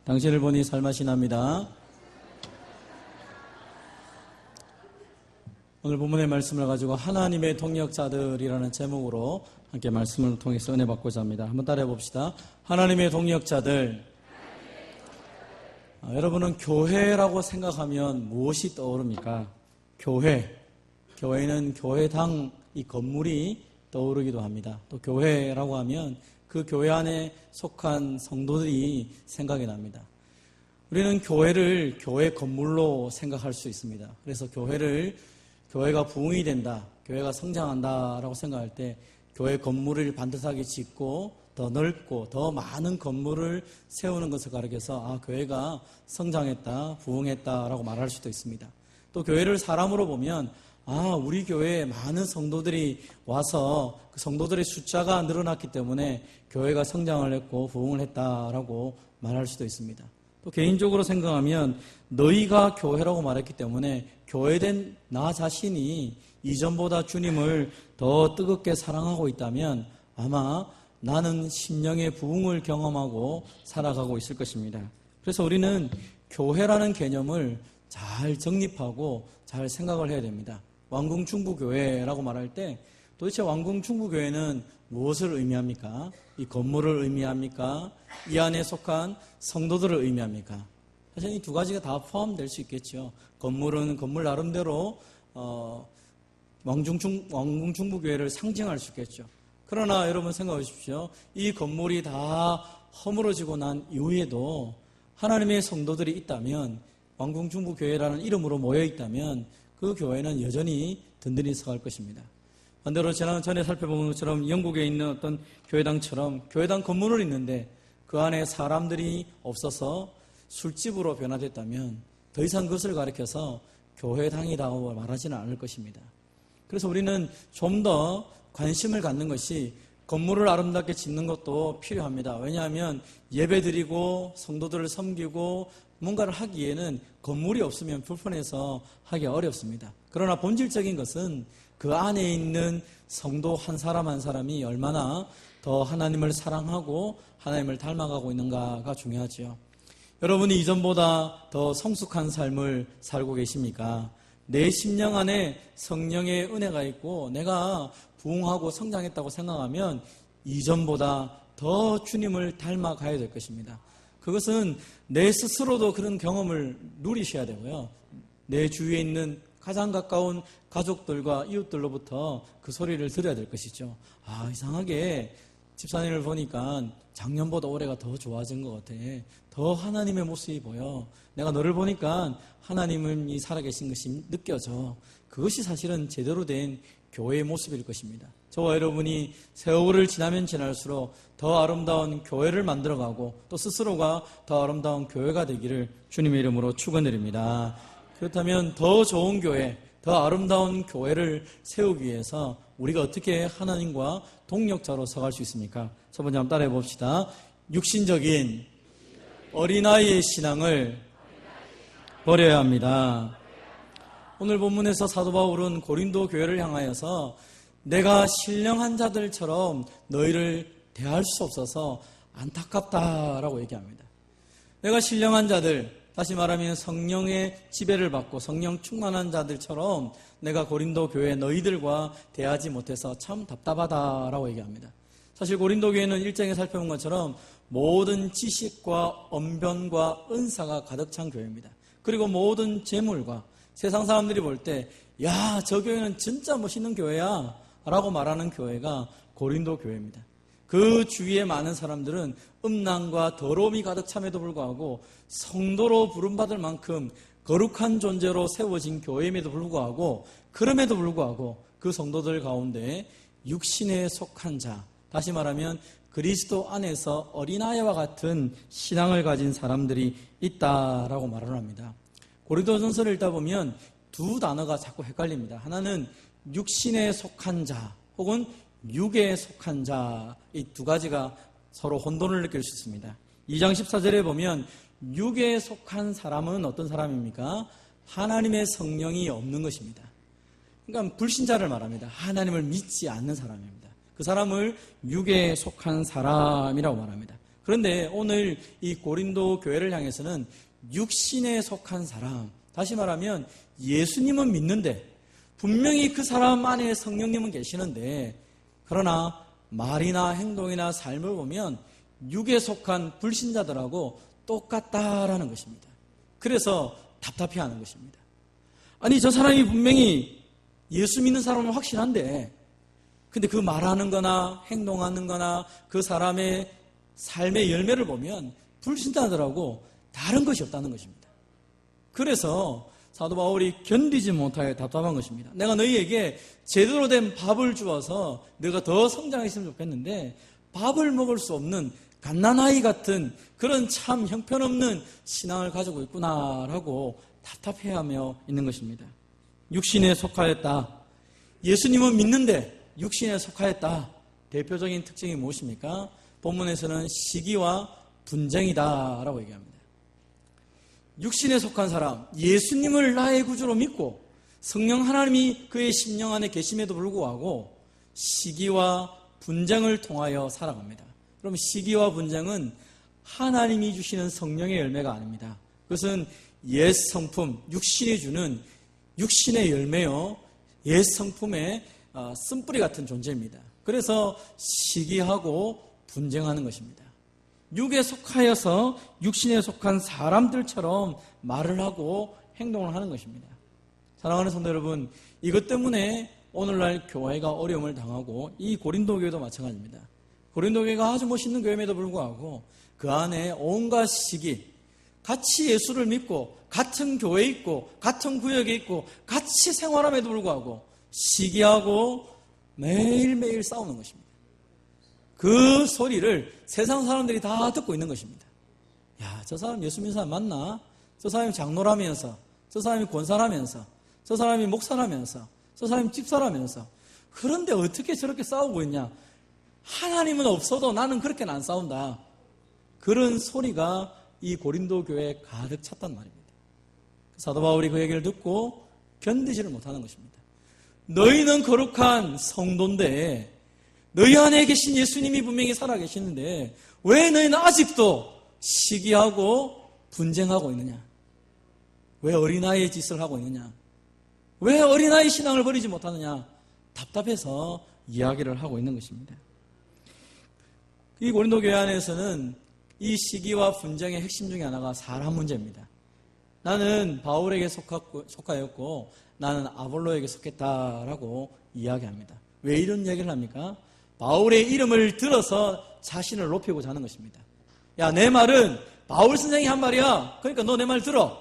당신을 보니 살맛이 납니다. 오늘 본문의 말씀을 가지고 하나님의 동력자들이라는 제목으로 함께 말씀을 통해서 은혜 받고자 합니다. 한번 따라해 봅시다. 하나님의 동력자들. 여러분은 교회라고 생각하면 무엇이 떠오릅니까? 교회. 교회는 교회당 이 건물이 떠오르기도 합니다. 또 교회라고 하면 그 교회 안에 속한 성도들이 생각이 납니다. 우리는 교회를 교회 건물로 생각할 수 있습니다. 그래서 교회가 부흥이 된다, 교회가 성장한다라고 생각할 때 교회 건물을 반듯하게 짓고 더 넓고 더 많은 건물을 세우는 것을 가리켜서 교회가 성장했다, 부흥했다라고 말할 수도 있습니다. 또 교회를 사람으로 보면 우리 교회에 많은 성도들이 와서 그 성도들의 숫자가 늘어났기 때문에 교회가 성장을 했고 부흥을 했다라고 말할 수도 있습니다. 또 개인적으로 생각하면 너희가 교회라고 말했기 때문에 교회된 나 자신이 이전보다 주님을 더 뜨겁게 사랑하고 있다면 아마 나는 심령의 부흥을 경험하고 살아가고 있을 것입니다. 그래서 우리는 교회라는 개념을 잘 정립하고 잘 생각을 해야 됩니다. 왕궁충부교회라고 말할 때 도대체 왕궁충부교회는 무엇을 의미합니까? 이 건물을 의미합니까? 이 안에 속한 성도들을 의미합니까? 사실 이 두 가지가 다 포함될 수 있겠죠. 건물은 건물 나름대로 왕궁충부교회를 상징할 수 있겠죠. 그러나 여러분 생각해 보십시오. 이 건물이 다 허물어지고 난 이후에도 하나님의 성도들이 있다면, 왕궁충부교회라는 이름으로 모여 있다면 그 교회는 여전히 든든히 서갈 것입니다. 반대로 전에 살펴본 것처럼 영국에 있는 어떤 교회당처럼 교회당 건물은 있는데 그 안에 사람들이 없어서 술집으로 변화됐다면 더 이상 그것을 가리켜서 교회당이라고 말하지는 않을 것입니다. 그래서 우리는 좀 더 관심을 갖는 것이 건물을 아름답게 짓는 것도 필요합니다. 왜냐하면 예배드리고 성도들을 섬기고 뭔가를 하기에는 건물이 없으면 불편해서 하기 어렵습니다. 그러나 본질적인 것은 그 안에 있는 성도 한 사람 한 사람이 얼마나 더 하나님을 사랑하고 하나님을 닮아가고 있는가가 중요하지요. 여러분이 이전보다 더 성숙한 삶을 살고 계십니까? 내 심령 안에 성령의 은혜가 있고 내가 부흥하고 성장했다고 생각하면 이전보다 더 주님을 닮아가야 될 것입니다. 그것은 내 스스로도 그런 경험을 누리셔야 되고요. 내 주위에 있는 가장 가까운 가족들과 이웃들로부터 그 소리를 들어야 될 것이죠. 이상하게 집사님을 보니까 작년보다 올해가 더 좋아진 것 같아. 더 하나님의 모습이 보여. 내가 너를 보니까 하나님이 살아계신 것이 느껴져. 그것이 사실은 제대로 된 교회의 모습일 것입니다. 저와 여러분이 세월을 지나면 지날수록 더 아름다운 교회를 만들어가고 또 스스로가 더 아름다운 교회가 되기를 주님의 이름으로 축원드립니다. 그렇다면 더 좋은 교회, 더 아름다운 교회를 세우기 위해서 우리가 어떻게 하나님과 동력자로 서갈 수 있습니까? 첫 번째 한번 따라해 봅시다. 육신적인 어린아이의 신앙을 버려야 합니다. 오늘 본문에서 사도 바울은 고린도 교회를 향하여서 내가 신령한 자들처럼 너희를 대할 수 없어서 안타깝다라고 얘기합니다. 내가 신령한 자들, 다시 말하면 성령의 지배를 받고 성령 충만한 자들처럼 내가 고린도 교회 너희들과 대하지 못해서 참 답답하다라고 얘기합니다. 사실 고린도 교회는 1장에 살펴본 것처럼 모든 지식과 언변과 은사가 가득 찬 교회입니다. 그리고 모든 재물과 세상 사람들이 볼 때 저 교회는 진짜 멋있는 교회야 라고 말하는 교회가 고린도 교회입니다. 그 주위에 많은 사람들은 음란과 더러움이 가득 참에도 불구하고 성도로 부름받을 만큼 거룩한 존재로 세워진 교회임에도 불구하고 그럼에도 불구하고 그 성도들 가운데 육신에 속한 자, 다시 말하면 그리스도 안에서 어린아이와 같은 신앙을 가진 사람들이 있다라고 말을 합니다. 고린도전서를 읽다 보면 두 단어가 자꾸 헷갈립니다. 하나는 육신에 속한 자 혹은 육에 속한 자, 이 두 가지가 서로 혼돈을 느낄 수 있습니다. 2장 14절에 보면 육에 속한 사람은 어떤 사람입니까? 하나님의 성령이 없는 것입니다. 그러니까 불신자를 말합니다. 하나님을 믿지 않는 사람입니다. 그 사람을 육에 속한 사람이라고 말합니다. 그런데 오늘 이 고린도 교회를 향해서는 육신에 속한 사람, 다시 말하면 예수님은 믿는데 분명히 그 사람 안에 성령님은 계시는데 그러나 말이나 행동이나 삶을 보면 육에 속한 불신자들하고 똑같다라는 것입니다. 그래서 답답해하는 것입니다. 아니 저 사람이 분명히 예수 믿는 사람은 확실한데 근데 그 말하는 거나 행동하는 거나 그 사람의 삶의 열매를 보면 불신자들하고 다른 것이 없다는 것입니다. 그래서 사도 바울이 견디지 못하여 답답한 것입니다. 내가 너희에게 제대로 된 밥을 주어서 너가 더 성장했으면 좋겠는데 밥을 먹을 수 없는 갓난아이 같은 그런 참 형편없는 신앙을 가지고 있구나라고 답답해하며 있는 것입니다. 육신에 속하였다. 예수님은 믿는데 육신에 속하였다. 대표적인 특징이 무엇입니까? 본문에서는 시기와 분쟁이다라고 얘기합니다. 육신에 속한 사람, 예수님을 나의 구주로 믿고 성령 하나님이 그의 심령 안에 계심에도 불구하고 시기와 분쟁을 통하여 살아갑니다. 그럼 시기와 분쟁은 하나님이 주시는 성령의 열매가 아닙니다. 그것은 옛 성품, 육신이 주는 육신의 열매요, 옛 성품의 쓴뿌리 같은 존재입니다. 그래서 시기하고 분쟁하는 것입니다. 육에 속하여서 육신에 속한 사람들처럼 말을 하고 행동을 하는 것입니다. 사랑하는 성도 여러분, 이것 때문에 오늘날 교회가 어려움을 당하고 이 고린도 교회도 마찬가지입니다. 고린도 교회가 아주 멋있는 교회임에도 불구하고 그 안에 온갖 시기, 같이 예수를 믿고 같은 교회에 있고 같은 구역에 있고 같이 생활함에도 불구하고 시기하고 매일매일 싸우는 것입니다. 그 소리를 세상 사람들이 다 듣고 있는 것입니다. 야, 저 사람 예수 믿는 사람 맞나? 저 사람이 장로라면서, 저 사람이 권사라면서, 저 사람이 목사라면서, 저 사람이 집사라면서. 그런데 어떻게 저렇게 싸우고 있냐? 하나님은 없어도 나는 그렇게는 안 싸운다. 그런 소리가 이 고린도 교회에 가득 찼단 말입니다. 사도 바울이 그 얘기를 듣고 견디지를 못하는 것입니다. 너희는 거룩한 성도인데 너희 안에 계신 예수님이 분명히 살아계시는데 왜 너희는 아직도 시기하고 분쟁하고 있느냐? 왜 어린아이의 짓을 하고 있느냐? 왜 어린아이 신앙을 버리지 못하느냐? 답답해서 이야기를 하고 있는 것입니다. 이 고린도 교회 안에서는 이 시기와 분쟁의 핵심 중에 하나가 사람 문제입니다. 나는 바울에게 속하였고 나는 아볼로에게 속했다라고 이야기합니다. 왜 이런 이야기를 합니까? 바울의 이름을 들어서 자신을 높이고자 하는 것입니다. 야, 내 말은 바울 선생이 한 말이야. 그러니까 너 내 말 들어.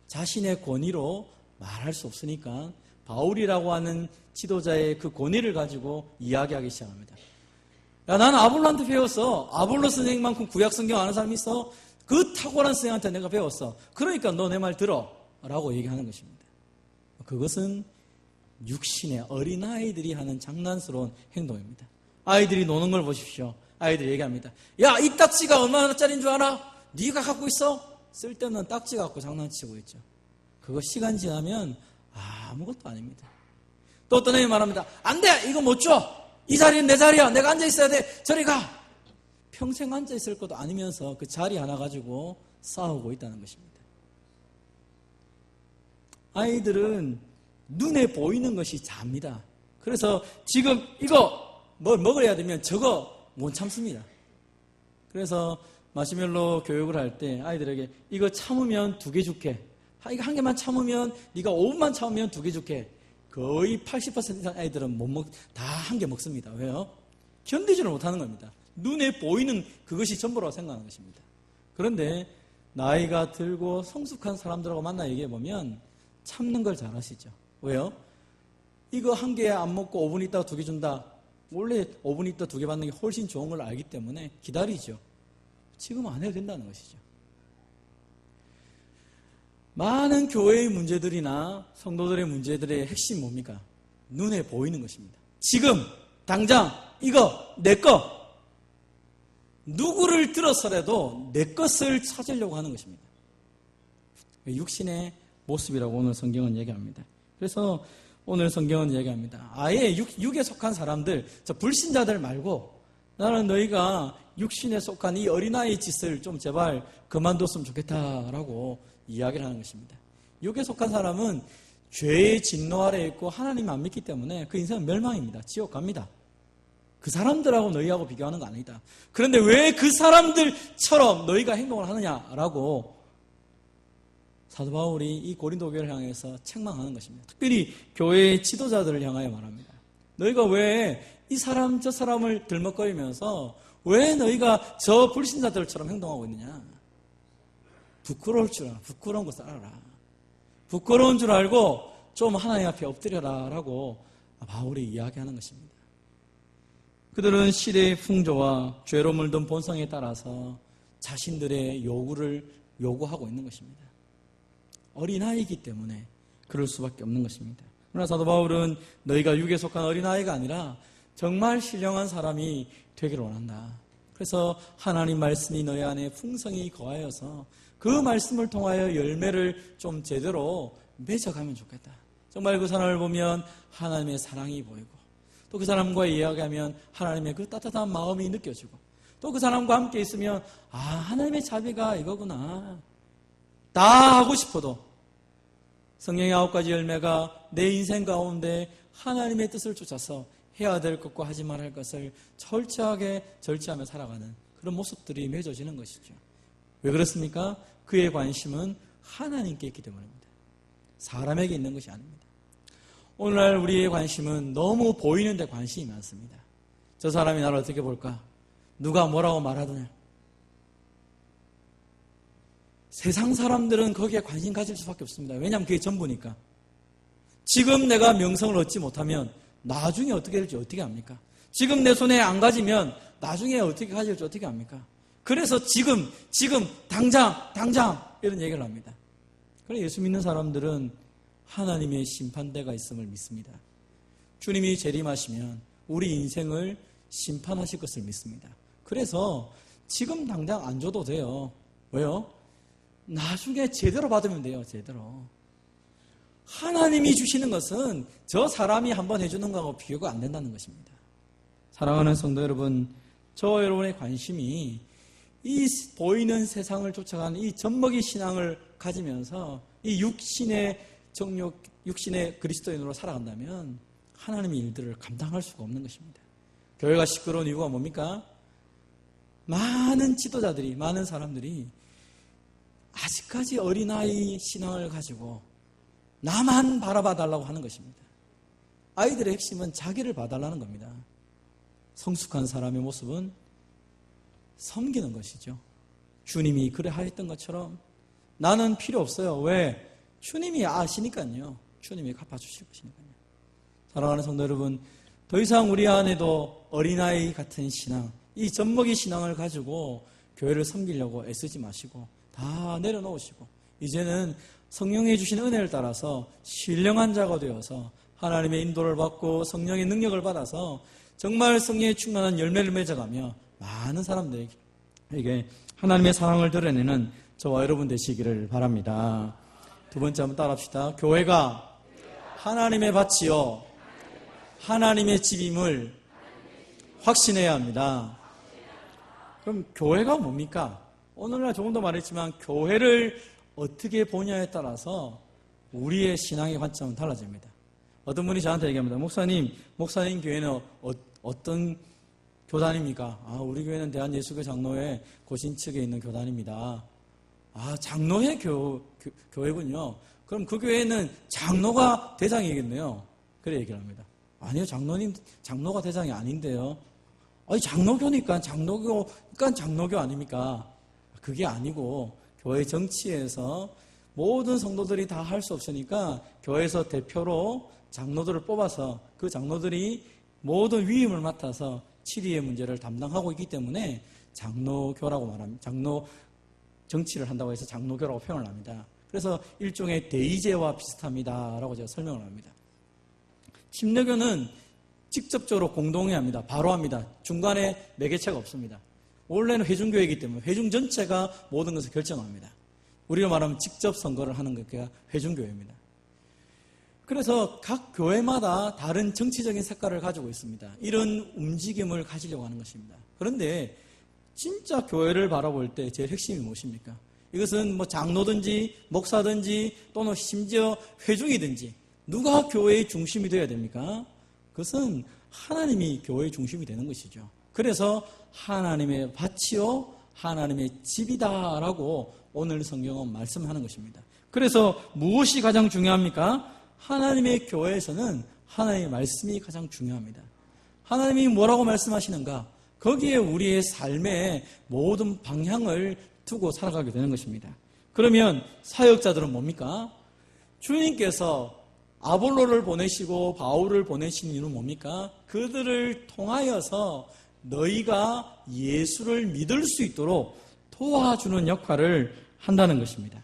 자신의 권위로 말할 수 없으니까 바울이라고 하는 지도자의 그 권위를 가지고 이야기하기 시작합니다. 야, 나는 아볼로한테 배웠어. 아볼로 선생만큼 구약 성경 아는 사람이 있어? 그 탁월한 선생한테 내가 배웠어. 그러니까 너 내 말 들어. 라고 얘기하는 것입니다. 그것은 육신의 어린아이들이 하는 장난스러운 행동입니다. 아이들이 노는 걸 보십시오. 아이들이 얘기합니다. 야, 이 딱지가 얼마나짜리인 줄 알아? 네가 갖고 있어? 쓸데없는 딱지 갖고 장난치고 있죠. 그거 시간 지나면 아무것도 아닙니다. 또 어떤 애이 말합니다. 안 돼! 이거 못 줘! 이 자리는 내 자리야! 내가 앉아있어야 돼! 저리 가! 평생 앉아있을 것도 아니면서 그 자리 하나 가지고 싸우고 있다는 것입니다. 아이들은 눈에 보이는 것이 잡니다. 그래서 지금 이거 뭘 먹어야 되면 저거 못 참습니다. 그래서 마시멜로 교육을 할 때 아이들에게 이거 참으면 2개 줄게. 이거 한 개만 참으면 네가 5분만 참으면 2개 줄게. 거의 80% 이상 아이들은 다 한 개 먹습니다. 왜요? 견디지를 못하는 겁니다. 눈에 보이는 그것이 전부라고 생각하는 것입니다. 그런데 나이가 들고 성숙한 사람들하고 만나 얘기해보면 참는 걸 잘하시죠. 왜요? 이거 한 개 안 먹고 5분 있다가 2개 준다. 원래 5분 있다 2개 받는 게 훨씬 좋은 걸 알기 때문에 기다리죠. 지금 안 해도 된다는 것이죠. 많은 교회의 문제들이나 성도들의 문제들의 핵심 뭡니까? 눈에 보이는 것입니다. 지금 당장 이거 내 거 누구를 들어서라도 내 것을 찾으려고 하는 것입니다. 육신의 모습이라고 오늘 성경은 얘기합니다. 그래서 오늘 성경은 얘기합니다. 아예 육에 속한 사람들, 저 불신자들 말고 나는 너희가 육신에 속한 이 어린아이 짓을 좀 제발 그만뒀으면 좋겠다라고 이야기를 하는 것입니다. 육에 속한 사람은 죄의 진노 아래에 있고 하나님 안 믿기 때문에 그 인생은 멸망입니다. 지옥 갑니다. 그 사람들하고 너희하고 비교하는 거 아니다. 그런데 왜 그 사람들처럼 너희가 행동을 하느냐라고 사도 바울이 이 고린도 교회를 향해서 책망하는 것입니다. 특별히 교회의 지도자들을 향하여 말합니다. 너희가 왜 이 사람 저 사람을 들먹거리면서 왜 너희가 저 불신자들처럼 행동하고 있느냐. 부끄러울 줄 알아. 부끄러운 거 알아라. 부끄러운 줄 알고 좀 하나님 앞에 엎드려라 라고 바울이 이야기하는 것입니다. 그들은 시대의 풍조와 죄로 물든 본성에 따라서 자신들의 요구를 요구하고 있는 것입니다. 어린아이이기 때문에 그럴 수밖에 없는 것입니다. 그러나 사도 바울은 너희가 육에 속한 어린아이가 아니라 정말 신령한 사람이 되기를 원한다. 그래서 하나님 말씀이 너희 안에 풍성히 거하여서 그 말씀을 통하여 열매를 좀 제대로 맺어가면 좋겠다. 정말 그 사람을 보면 하나님의 사랑이 보이고 또 그 사람과 이야기하면 하나님의 그 따뜻한 마음이 느껴지고 또 그 사람과 함께 있으면 하나님의 자비가 이거구나. 다 하고 싶어도 성령의 9가지 열매가 내 인생 가운데 하나님의 뜻을 쫓아서 해야 될 것과 하지 말아야 할 것을 철저하게 절제하며 살아가는 그런 모습들이 맺어지는 것이죠. 왜 그렇습니까? 그의 관심은 하나님께 있기 때문입니다. 사람에게 있는 것이 아닙니다. 오늘날 우리의 관심은 너무 보이는 데 관심이 많습니다. 저 사람이 나를 어떻게 볼까? 누가 뭐라고 말하더냐? 세상 사람들은 거기에 관심 가질 수밖에 없습니다. 왜냐하면 그게 전부니까. 지금 내가 명성을 얻지 못하면 나중에 어떻게 될지 어떻게 압니까? 지금 내 손에 안 가지면 나중에 어떻게 가질지 어떻게 압니까? 그래서 지금, 당장 이런 얘기를 합니다. 그래서 예수 믿는 사람들은 하나님의 심판대가 있음을 믿습니다. 주님이 재림하시면 우리 인생을 심판하실 것을 믿습니다. 그래서 지금 당장 안 줘도 돼요. 왜요? 나중에 제대로 받으면 돼요. 제대로. 하나님이 주시는 것은 저 사람이 한번 해주는 거하고 비교가 안 된다는 것입니다. 사랑하는 성도 여러분, 저와 여러분의 관심이 이 보이는 세상을 쫓아가는 이 젖먹이 신앙을 가지면서 이 육신의 정욕, 육신의 그리스도인으로 살아간다면 하나님의 일들을 감당할 수가 없는 것입니다. 교회가 시끄러운 이유가 뭡니까? 많은 지도자들이, 많은 사람들이 아직까지 어린아이 신앙을 가지고 나만 바라봐달라고 하는 것입니다. 아이들의 핵심은 자기를 봐달라는 겁니다. 성숙한 사람의 모습은 섬기는 것이죠. 주님이 그래 하였던 것처럼 나는 필요 없어요. 왜? 주님이 아시니까요. 주님이 갚아주실 것이니까요. 사랑하는 성도 여러분, 더 이상 우리 안에도 어린아이 같은 신앙, 이 젖먹이 신앙을 가지고 교회를 섬기려고 애쓰지 마시고 다 내려놓으시고 이제는 성령이 주신 은혜를 따라서 신령한 자가 되어서 하나님의 인도를 받고 성령의 능력을 받아서 정말 성령에 충만한 열매를 맺어가며 많은 사람들에게 하나님의 사랑을 드러내는 저와 여러분 되시기를 바랍니다. 두 번째 한번 따라합시다. 교회가 하나님의 밭이요 하나님의 집임을 확신해야 합니다. 그럼 교회가 뭡니까? 오늘날 조금 더 말했지만 교회를 어떻게 보냐에 따라서 우리의 신앙의 관점은 달라집니다. 어떤 분이 저한테 얘기합니다. 목사님 교회는 어떤 교단입니까? 우리 교회는 대한예수교 장로회 고신측에 있는 교단입니다. 장로회 교회군요. 그럼 그 교회는 장로가 대장이겠네요. 그래 얘기를 합니다. 아니요, 장로가 대장이 아닌데요. 장로교니까 장로교 아닙니까? 그게 아니고 교회 정치에서 모든 성도들이 다 할 수 없으니까 교회에서 대표로 장로들을 뽑아서 그 장로들이 모든 위임을 맡아서 치리의 문제를 담당하고 있기 때문에 장로교라고 말합니다. 장로 정치를 한다고 해서 장로교라고 표현을 합니다. 그래서 일종의 대의제와 비슷합니다라고 제가 설명을 합니다. 침례교는 직접적으로 공동회 합니다. 바로 합니다. 중간에 매개체가 없습니다. 원래는 회중교회이기 때문에 회중 전체가 모든 것을 결정합니다. 우리가 말하면 직접 선거를 하는 것이 회중교회입니다. 그래서 각 교회마다 다른 정치적인 색깔을 가지고 있습니다. 이런 움직임을 가지려고 하는 것입니다. 그런데 진짜 교회를 바라볼 때 제일 핵심이 무엇입니까? 이것은 뭐 장로든지 목사든지 또는 심지어 회중이든지 누가 교회의 중심이 되어야 됩니까? 그것은 하나님이 교회의 중심이 되는 것이죠. 그래서 하나님의 밭이요 하나님의 집이다라고 오늘 성경은 말씀하는 것입니다. 그래서 무엇이 가장 중요합니까? 하나님의 교회에서는 하나님의 말씀이 가장 중요합니다. 하나님이 뭐라고 말씀하시는가? 거기에 우리의 삶의 모든 방향을 두고 살아가게 되는 것입니다. 그러면 사역자들은 뭡니까? 주님께서 아볼로를 보내시고 바울을 보내신 이유는 뭡니까? 그들을 통하여서 너희가 예수를 믿을 수 있도록 도와주는 역할을 한다는 것입니다.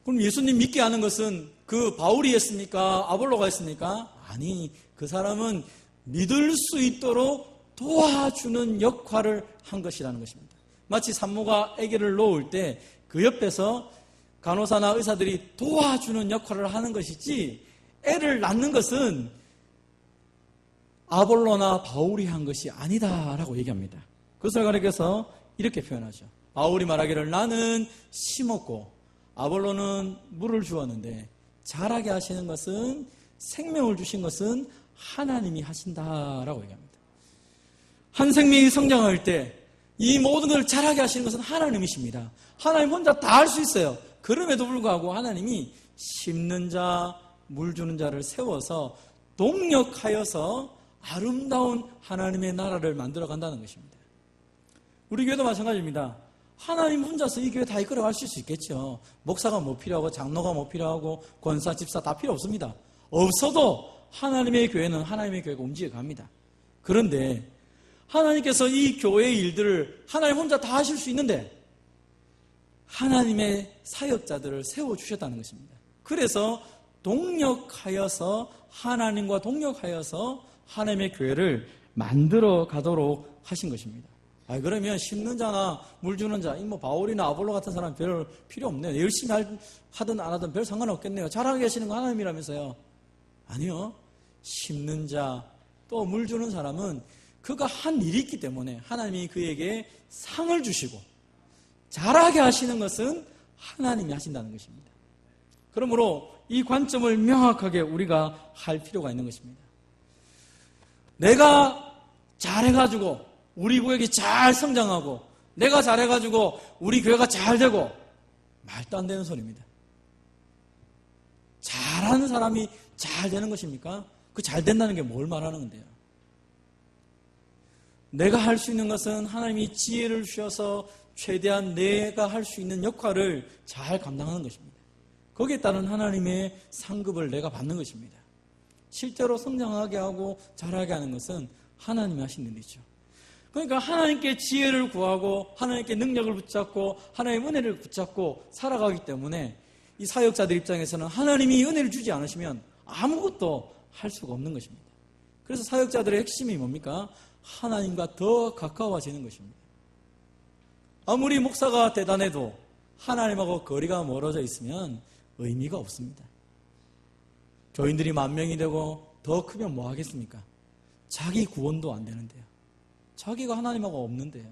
그럼 예수님 믿게 하는 것은 그 바울이 했습니까? 아볼로가 했습니까? 아니, 그 사람은 믿을 수 있도록 도와주는 역할을 한 것이라는 것입니다. 마치 산모가 아기를 놓을 때 그 옆에서 간호사나 의사들이 도와주는 역할을 하는 것이지 애를 낳는 것은 아볼로나 바울이 한 것이 아니다라고 얘기합니다. 그것을 가리켜서 이렇게 표현하죠. 바울이 말하기를 나는 심었고 아볼로는 물을 주었는데 자라게 하시는 것은 생명을 주신 것은 하나님이 하신다라고 얘기합니다. 한 생명이 성장할 때 이 모든 걸 자라게 하시는 것은 하나님이십니다. 하나님 혼자 다 할 수 있어요. 그럼에도 불구하고 하나님이 심는 자, 물 주는 자를 세워서 동력하여서 아름다운 하나님의 나라를 만들어 간다는 것입니다. 우리 교회도 마찬가지입니다. 하나님 혼자서 이 교회 다 이끌어 가실 수 있겠죠. 목사가 뭐 필요하고 장로가 뭐 필요하고 권사, 집사 다 필요 없습니다. 없어도 하나님의 교회는 하나님의 교회가 움직여 갑니다. 그런데 하나님께서 이 교회의 일들을 하나님 혼자 다 하실 수 있는데 하나님의 사역자들을 세워주셨다는 것입니다. 그래서 동력하여서 하나님과 동력하여서 하나님의 교회를 만들어 가도록 하신 것입니다. 그러면 심는 자나 물 주는 자, 뭐 바울이나 아볼로 같은 사람 별 필요 없네요. 열심히 하든 안 하든 별 상관없겠네요. 잘하게 하시는 거 하나님이라면서요. 아니요. 심는 자, 또 물 주는 사람은 그가 한 일이 있기 때문에 하나님이 그에게 상을 주시고 잘하게 하시는 것은 하나님이 하신다는 것입니다. 그러므로 이 관점을 명확하게 우리가 할 필요가 있는 것입니다. 내가 잘해가지고 우리 교회가 잘 성장하고 내가 잘해가지고 우리 교회가 잘 되고 말도 안 되는 소리입니다. 잘하는 사람이 잘 되는 것입니까? 그 잘 된다는 게 뭘 말하는 건데요? 내가 할 수 있는 것은 하나님이 지혜를 주셔서 최대한 내가 할 수 있는 역할을 잘 감당하는 것입니다. 거기에 따른 하나님의 상급을 내가 받는 것입니다. 실제로 성장하게 하고 잘하게 하는 것은 하나님이 하신 일이죠. 그러니까 하나님께 지혜를 구하고 하나님께 능력을 붙잡고 하나님의 은혜를 붙잡고 살아가기 때문에 이 사역자들 입장에서는 하나님이 은혜를 주지 않으시면 아무것도 할 수가 없는 것입니다. 그래서 사역자들의 핵심이 뭡니까? 하나님과 더 가까워지는 것입니다. 아무리 목사가 대단해도 하나님하고 거리가 멀어져 있으면 의미가 없습니다. 교인들이 10,000명이 되고 더 크면 뭐 하겠습니까? 자기 구원도 안 되는데요. 자기가 하나님하고 없는데요.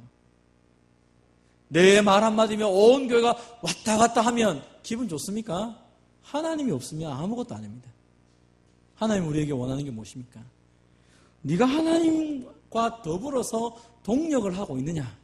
내 말 한마디면 온 교회가 왔다 갔다 하면 기분 좋습니까? 하나님이 없으면 아무것도 아닙니다. 하나님 우리에게 원하는 게 무엇입니까? 네가 하나님과 더불어서 동력을 하고 있느냐?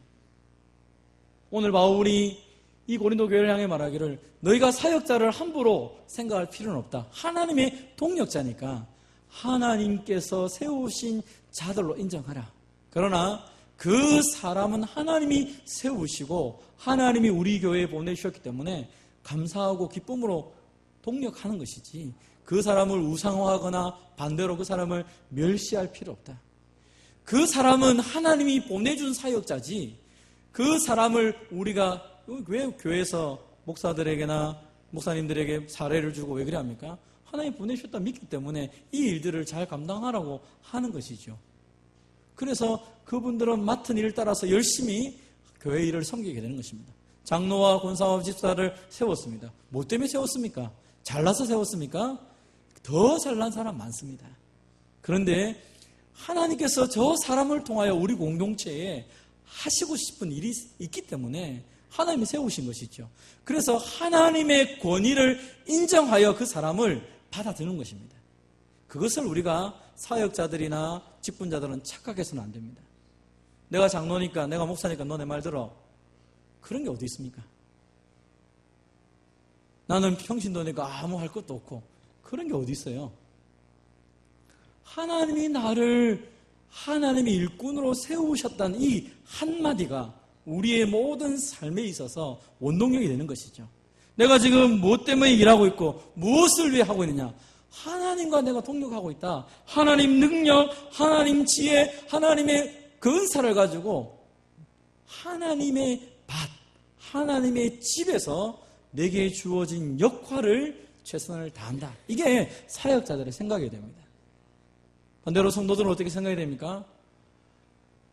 오늘 바울이 이 고린도 교회를 향해 말하기를 너희가 사역자를 함부로 생각할 필요는 없다. 하나님의 동력자니까 하나님께서 세우신 자들로 인정하라. 그러나 그 사람은 하나님이 세우시고 하나님이 우리 교회에 보내주셨기 때문에 감사하고 기쁨으로 동력하는 것이지 그 사람을 우상화하거나 반대로 그 사람을 멸시할 필요 없다. 그 사람은 하나님이 보내준 사역자지 그 사람을 우리가 왜 교회에서 목사들에게나 목사님들에게 사례를 주고 왜 그래 합니까? 하나님 보내셨다 믿기 때문에 이 일들을 잘 감당하라고 하는 것이죠. 그래서 그분들은 맡은 일을 따라서 열심히 교회 일을 섬기게 되는 것입니다. 장로와 권사와 집사를 세웠습니다. 뭐 때문에 세웠습니까? 잘나서 세웠습니까? 더 잘난 사람 많습니다. 그런데 하나님께서 저 사람을 통하여 우리 공동체에 하시고 싶은 일이 있기 때문에 하나님이 세우신 것이죠. 그래서 하나님의 권위를 인정하여 그 사람을 받아들이는 것입니다. 그것을 우리가 사역자들이나 직분자들은 착각해서는 안 됩니다. 내가 장로니까, 내가 목사니까 너네 말 들어. 그런 게 어디 있습니까? 나는 평신도니까 아무 할 것도 없고. 그런 게 어디 있어요? 하나님이 나를 하나님의 일꾼으로 세우셨다는 이 한마디가 우리의 모든 삶에 있어서 원동력이 되는 것이죠. 내가 지금 무엇 때문에 일하고 있고 무엇을 위해 하고 있느냐? 하나님과 내가 동력하고 있다. 하나님 능력, 하나님 지혜, 하나님의 그 은사를 가지고 하나님의 밭, 하나님의 집에서 내게 주어진 역할을 최선을 다한다. 이게 사역자들의 생각이 됩니다. 반대로 성도들은 어떻게 생각이 됩니까?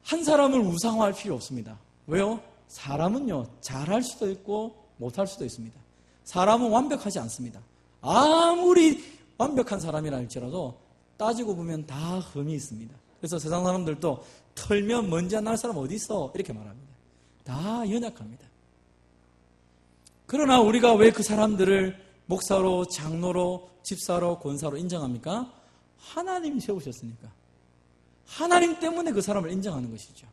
한 사람을 우상화할 필요 없습니다. 왜요? 사람은요, 잘할 수도 있고 못할 수도 있습니다. 사람은 완벽하지 않습니다. 아무리 완벽한 사람이라 할지라도 따지고 보면 다 흠이 있습니다. 그래서 세상 사람들도 털면 먼지 안 날 사람 어디 있어? 이렇게 말합니다. 다 연약합니다. 그러나 우리가 왜 그 사람들을 목사로, 장로로, 집사로, 권사로 인정합니까? 하나님이 세우셨으니까. 하나님 때문에 그 사람을 인정하는 것이죠.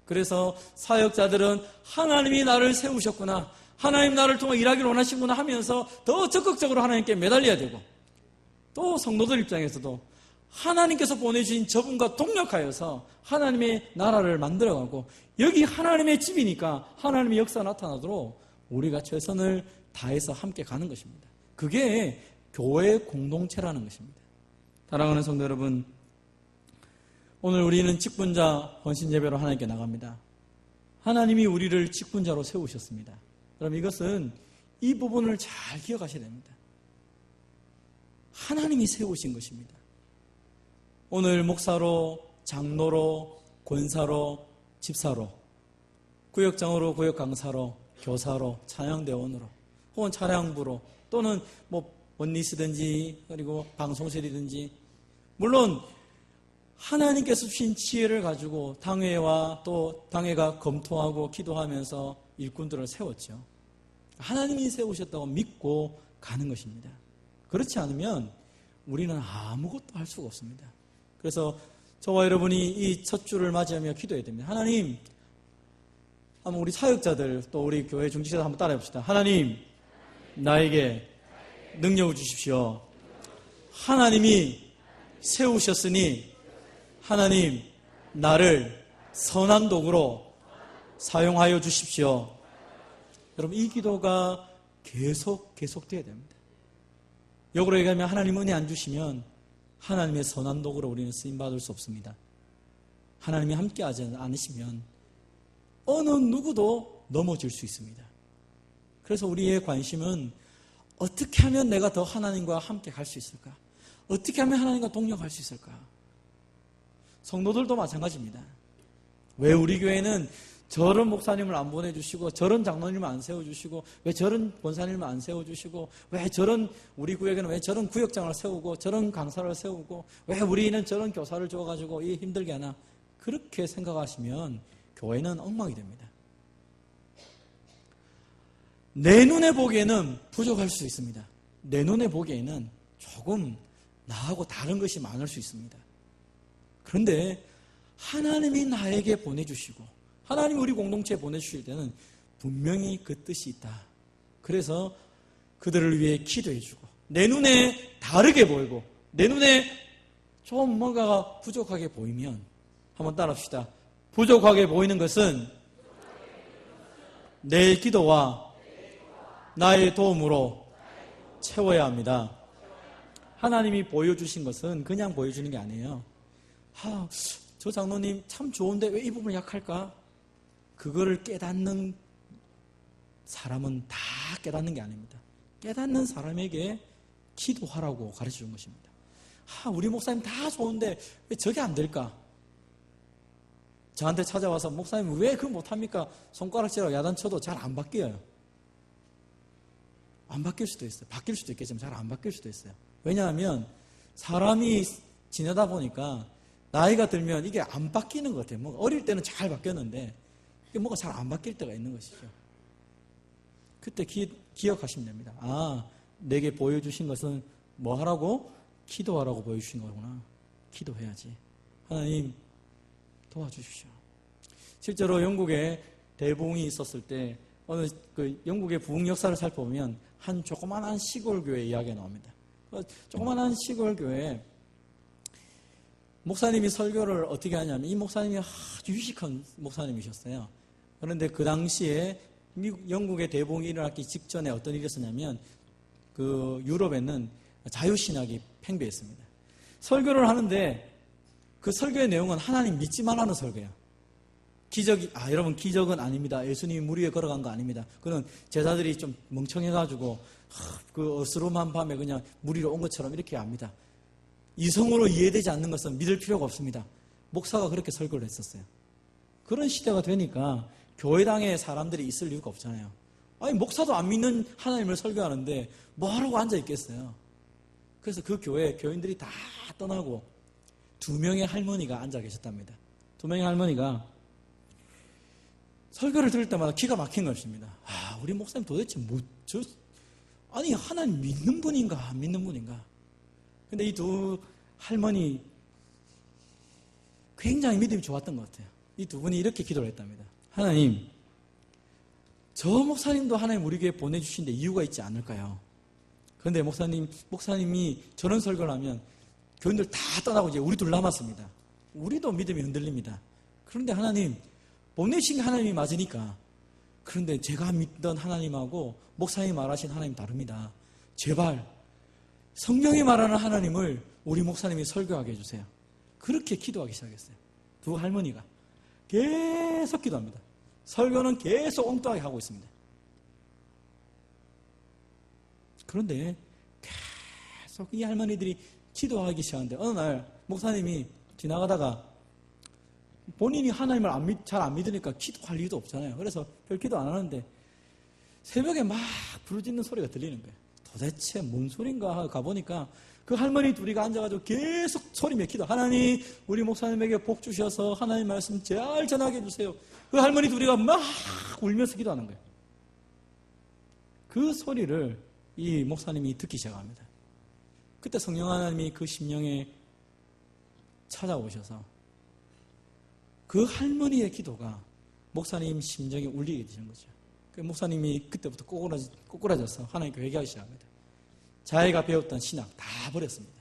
그래서 사역자들은 하나님이 나를 세우셨구나, 하나님 나를 통해 일하기를 원하시구나 하면서 더 적극적으로 하나님께 매달려야 되고, 또 성도들 입장에서도 하나님께서 보내주신 저분과 동력하여서 하나님의 나라를 만들어가고, 여기 하나님의 집이니까 하나님의 역사가 나타나도록 우리가 최선을 다해서 함께 가는 것입니다. 그게 교회의 공동체라는 것입니다. 사랑하는 성도 여러분, 오늘 우리는 직분자 헌신 예배로 하나님께 나갑니다. 하나님이 우리를 직분자로 세우셨습니다. 그럼 이것은 이 부분을 잘 기억하셔야 됩니다. 하나님이 세우신 것입니다. 오늘 목사로, 장로로, 권사로, 집사로, 구역장으로, 구역강사로, 교사로, 찬양대원으로, 혹은 찬양부로, 또는 원리스든지 그리고 방송실이든지, 물론 하나님께서 주신 지혜를 가지고 당회와 또 당회가 검토하고 기도하면서 일꾼들을 세웠죠. 하나님이 세우셨다고 믿고 가는 것입니다. 그렇지 않으면 우리는 아무것도 할 수가 없습니다. 그래서 저와 여러분이 이 첫 주를 맞이하며 기도해야 됩니다. 하나님, 한번 우리 사역자들 또 우리 교회 중직자들 한번 따라해 봅시다. 하나님, 나에게 능력을 주십시오. 하나님이 세우셨으니 하나님, 나를 선한 도구로 사용하여 주십시오. 여러분, 이 기도가 계속돼야 됩니다. 역으로 얘기하면 하나님 은혜 안 주시면 하나님의 선한 도구로 우리는 쓰임받을 수 없습니다. 하나님이 함께하지 않으시면 어느 누구도 넘어질 수 있습니다. 그래서 우리의 관심은 어떻게 하면 내가 더 하나님과 함께 갈 수 있을까? 어떻게 하면 하나님과 동력할 수 있을까? 성도들도 마찬가지입니다. 왜 우리 교회는 저런 목사님을 안 보내주시고, 저런 장로님을 안 세워주시고, 왜 저런 권사님을 안 세워주시고, 왜 저런 우리 구역에는 왜 저런 구역장을 세우고, 저런 강사를 세우고, 왜 우리는 저런 교사를 줘가지고 이 힘들게 하나? 그렇게 생각하시면 교회는 엉망이 됩니다. 내 눈에 보기에는 부족할 수 있습니다. 내 눈에 보기에는 조금 나하고 다른 것이 많을 수 있습니다. 그런데 하나님이 나에게 보내주시고 하나님이 우리 공동체에 보내주실 때는 분명히 그 뜻이 있다. 그래서 그들을 위해 기도해주고, 내 눈에 다르게 보이고 내 눈에 좀 뭔가가 부족하게 보이면 한번 따라합시다. 부족하게 보이는 것은 내 기도와 나의 도움으로 채워야 합니다. 하나님이 보여주신 것은 그냥 보여주는 게 아니에요. 저 장로님 참 좋은데 왜 이 부분 약할까? 그거를 깨닫는 사람은 다 깨닫는 게 아닙니다. 깨닫는 사람에게 기도하라고 가르쳐 준 것입니다. 우리 목사님 다 좋은데 왜 저게 안 될까? 저한테 찾아와서 목사님 왜 그거 못합니까? 손가락질하고 야단쳐도 잘 안 바뀌어요. 안 바뀔 수도 있어요. 바뀔 수도 있겠지만 잘 안 바뀔 수도 있어요. 왜냐하면 사람이 지내다 보니까 나이가 들면 이게 안 바뀌는 것 같아요. 어릴 때는 잘 바뀌었는데 이게 뭐가 잘 안 바뀔 때가 있는 것이죠. 그때 기억하시면 됩니다. 아, 내게 보여주신 것은 뭐 하라고? 기도하라고 보여주신 거구나. 기도해야지. 하나님 도와주십시오. 실제로 영국에 대붕이 있었을 때 어느 그 영국의 부흥 역사를 살펴보면 한 조그만한 시골 교회 이야기가 나옵니다. 조그만한 시골 교회에 목사님이 설교를 어떻게 하냐면 이 목사님이 아주 유식한 목사님이셨어요. 그런데 그 당시에 영국의 대붕이 일어나기 직전에 어떤 일이 있었냐면 그 유럽에는 자유신학이 팽배했습니다. 설교를 하는데 그 설교의 내용은 하나님 믿지 말라는 설교예요. 여러분 기적은 아닙니다. 예수님이 물 위에 걸어간 거 아닙니다. 그는 제자들이 좀 멍청해가지고 그 어스름한 밤에 그냥 물 위로 온 것처럼 이렇게 합니다. 이성으로 이해되지 않는 것은 믿을 필요가 없습니다. 목사가 그렇게 설교를 했었어요. 그런 시대가 되니까 교회당에 사람들이 있을 이유가 없잖아요. 아니 목사도 안 믿는 하나님을 설교하는데 뭐하라고 앉아있겠어요. 그래서 그 교회에 교인들이 다 떠나고 2명의 할머니가 앉아 계셨답니다. 2명의 할머니가 설교를 들을 때마다 기가 막힌 것입니다. 아, 우리 목사님 도대체 아니 하나님 믿는 분인가 안 믿는 분인가. 근데 이 2 할머니 굉장히 믿음이 좋았던 것 같아요. 이 2분이 이렇게 기도를 했답니다. 하나님, 저 목사님도 하나님 우리 교회에 보내주신 데 이유가 있지 않을까요? 그런데 목사님이 저런 설교를 하면 교인들 다 떠나고 이제 우리 둘 남았습니다. 우리도 믿음이 흔들립니다. 그런데 하나님, 보내신 하나님이 맞으니까. 그런데 제가 믿던 하나님하고 목사님이 말하신 하나님 다릅니다. 제발 성경이 말하는 하나님을 우리 목사님이 설교하게 해주세요. 그렇게 기도하기 시작했어요. 2 할머니가 계속 기도합니다. 설교는 계속 엉뚱하게 하고 있습니다. 그런데 계속 이 할머니들이 기도하기 시작하는데 어느 날 목사님이 지나가다가 본인이 하나님을 잘 안 믿으니까 기도할 이유도 없잖아요. 그래서 별 기도 안 하는데 새벽에 막 부르짖는 소리가 들리는 거예요. 도대체 뭔 소린가 하고 가보니까 그 할머니 둘이가 앉아가지고 계속 소리며 기도. 하나님 우리 목사님에게 복 주셔서 하나님 말씀 잘 전하게 해주세요. 그 할머니 둘이가 막 울면서 기도하는 거예요. 그 소리를 이 목사님이 듣기 시작합니다. 그때 성령 하나님이 그 심령에 찾아오셔서 그 할머니의 기도가 목사님 심정에 울리게 되신 거죠. 그 목사님이 그때부터 꼬꾸라져서 하나님께 회개하기 시작합니다. 자기가 배웠던 신학 다 버렸습니다.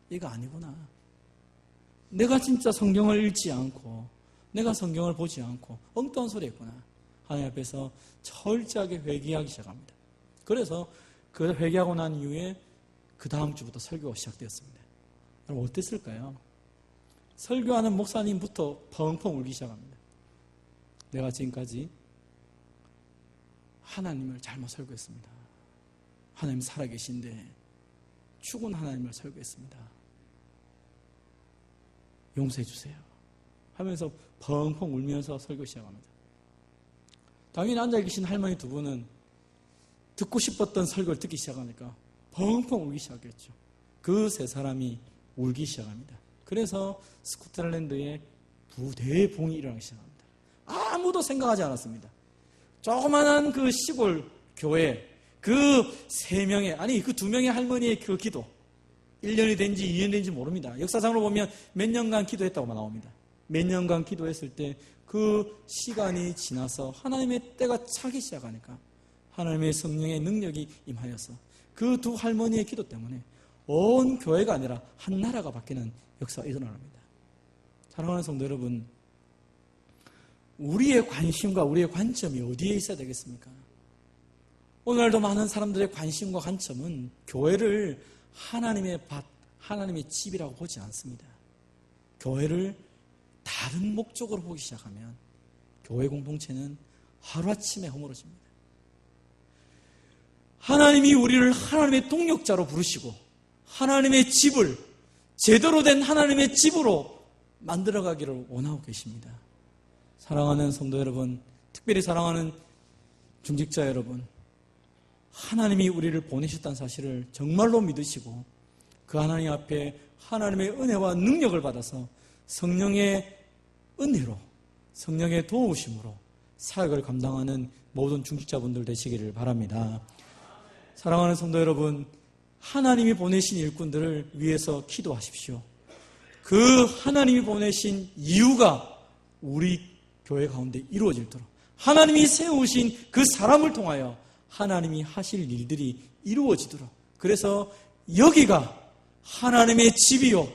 이거 아니구나. 내가 진짜 성경을 읽지 않고 내가 성경을 보지 않고 엉뚱한 소리 했구나. 하나님 앞에서 철저하게 회개하기 시작합니다. 그래서 그 회개하고 난 이후에 그 다음 주부터 설교가 시작되었습니다. 여러분 어땠을까요? 설교하는 목사님부터 펑펑 울기 시작합니다. 내가 지금까지 하나님을 잘못 설교했습니다. 하나님 살아계신데 죽은 하나님을 설교했습니다. 용서해 주세요. 하면서 펑펑 울면서 설교 시작합니다. 당연히 앉아계신 할머니 2분은 듣고 싶었던 설교를 듣기 시작하니까 펑펑 울기 시작했죠. 그 3사람이 울기 시작합니다. 그래서 스코틀랜드에 대붕이 일어나기 시작합니다. 아무도 생각하지 않았습니다. 조그만한 그 시골 교회 그 3명의 그 2명의 할머니의 그 기도 1년이 된지 2년 된지 모릅니다. 역사상으로 보면 몇 년간 기도했다고 나옵니다. 몇 년간 기도했을 때 그 시간이 지나서 하나님의 때가 차기 시작하니까 하나님의 성령의 능력이 임하여서 그 2 할머니의 기도 때문에 온 교회가 아니라 한 나라가 바뀌는 역사가 일어납니다. 사랑하는 성도 여러분, 우리의 관심과 우리의 관점이 어디에 있어야 되겠습니까? 오늘도 많은 사람들의 관심과 관점은 교회를 하나님의 밭, 하나님의 집이라고 보지 않습니다. 교회를 다른 목적으로 보기 시작하면 교회 공동체는 하루아침에 허물어집니다. 하나님이 우리를 하나님의 동역자로 부르시고 하나님의 집을 제대로 된 하나님의 집으로 만들어가기를 원하고 계십니다. 사랑하는 성도 여러분, 특별히 사랑하는 중직자 여러분, 하나님이 우리를 보내셨다는 사실을 정말로 믿으시고 그 하나님 앞에 하나님의 은혜와 능력을 받아서 성령의 은혜로 성령의 도우심으로 사역을 감당하는 모든 중직자분들 되시기를 바랍니다. 사랑하는 성도 여러분, 하나님이 보내신 일꾼들을 위해서 기도하십시오. 그 하나님이 보내신 이유가 우리 교회 가운데 이루어질도록, 하나님이 세우신 그 사람을 통하여 하나님이 하실 일들이 이루어지도록, 그래서 여기가 하나님의 집이요,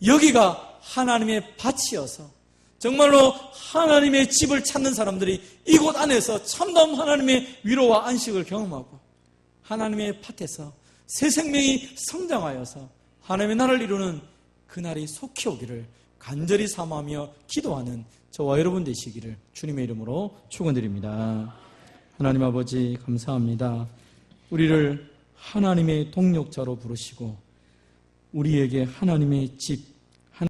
여기가 하나님의 밭이어서 정말로 하나님의 집을 찾는 사람들이 이곳 안에서 참담 하나님의 위로와 안식을 경험하고 하나님의 밭에서 새 생명이 성장하여서 하나님의 나라를 이루는 그날이 속히 오기를 간절히 사모하며 기도하는 저와 여러분 되시기를 주님의 이름으로 축원드립니다. 하나님 아버지 감사합니다. 우리를 하나님의 동력자로 부르시고 우리에게 하나님의 집,